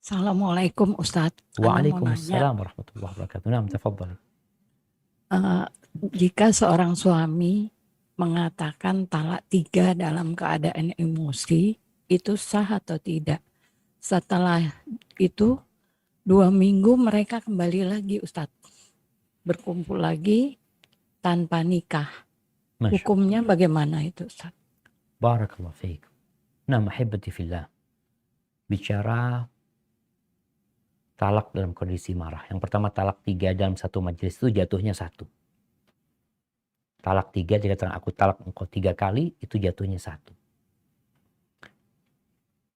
Assalamualaikum Ustadz. Ana mau nanya, Waalaikumsalam warahmatullahi wabarakatuh. Naam, tafadhali. eh, jika seorang suami mengatakan talak 3 dalam keadaan emosi, itu sah atau tidak? Setelah itu 2 minggu mereka kembali lagi Ustadz, berkumpul lagi tanpa nikah. Masya Allah. Hukumnya bagaimana itu Ustadz? Barakallahu fiik. Naam, ahibati fillah. Bicara talak dalam kondisi marah. Yang pertama, talak 3 dalam satu majelis itu jatuhnya 1. Talak 3, dikatakan aku talak engkau 3 kali, itu jatuhnya 1.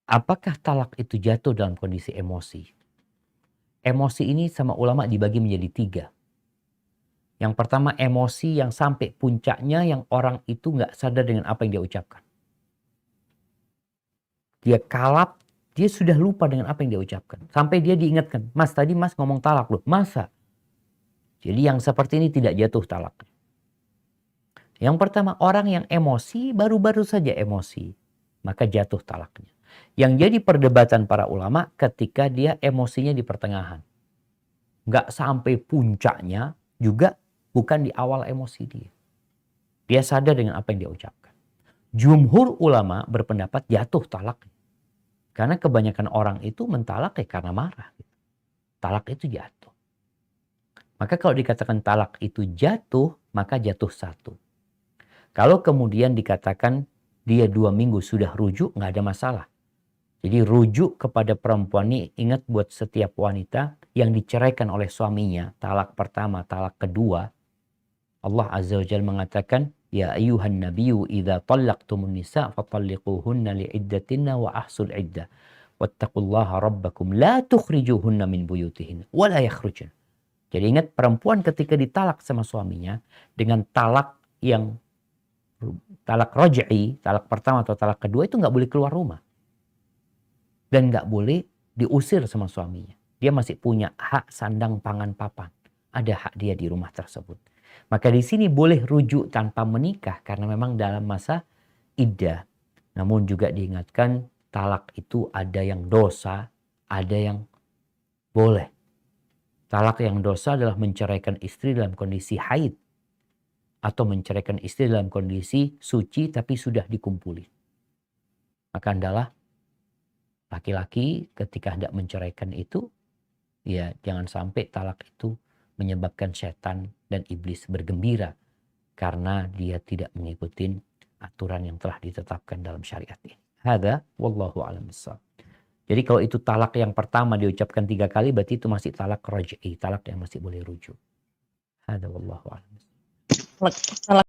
Apakah talak itu jatuh dalam kondisi emosi? Emosi ini sama ulama dibagi menjadi 3. Yang pertama, emosi yang sampai puncaknya yang orang itu nggak sadar dengan apa yang dia ucapkan. Dia kalap, dia sudah lupa dengan apa yang dia ucapkan. Sampai dia diingatkan, mas tadi mas ngomong talak loh, masa? Jadi yang seperti ini tidak jatuh talak. Yang pertama, orang yang emosi, baru-baru saja emosi, maka jatuh talaknya. Yang jadi perdebatan para ulama ketika dia emosinya di pertengahan. Nggak sampai puncaknya, juga bukan di awal emosi dia. Dia sadar dengan apa yang dia ucapkan. Jumhur ulama berpendapat jatuh talaknya. Karena kebanyakan orang itu mentalak karena marah. Talak itu jatuh. Maka kalau dikatakan talak itu jatuh, maka jatuh 1. Kalau kemudian dikatakan dia 2 minggu sudah rujuk, nggak ada masalah. Jadi rujuk kepada perempuan ini, ingat buat setiap wanita yang diceraikan oleh suaminya, talak pertama, talak kedua, Allah Azza wa Jalla mengatakan, ya ayyuhan nabiyyu idza talaqtumun nisa fatalliquhunna li'iddatinna wa ahsul iddah. Wattaqullaha rabbakum la tukhrijuhunna min buyutihinna wa la yakhrujun. Jadi ingat, perempuan ketika ditalak sama suaminya dengan talak yang talak raj'i, talak pertama atau talak kedua, itu nggak boleh keluar rumah. Dan nggak boleh diusir sama suaminya. Dia masih punya hak sandang pangan papan. Ada hak dia di rumah tersebut. Maka di sini boleh rujuk tanpa menikah karena memang dalam masa iddah. Namun juga diingatkan, talak itu ada yang dosa, ada yang boleh. Talak yang dosa adalah menceraikan istri dalam kondisi haid. Atau menceraikan istri dalam kondisi suci tapi sudah dikumpuli. Maka adalah laki-laki ketika hendak menceraikan itu, ya jangan sampai talak itu menyebabkan setan dan iblis bergembira karena dia tidak mengikuti aturan yang telah ditetapkan dalam syariat ini. Hada wallahu a'lam bissawab. Jadi kalau itu talak yang pertama diucapkan 3 kali, berarti itu masih talak raj'i, talak yang masih boleh rujuk. Hada wallahu a'lam bissawab. Talak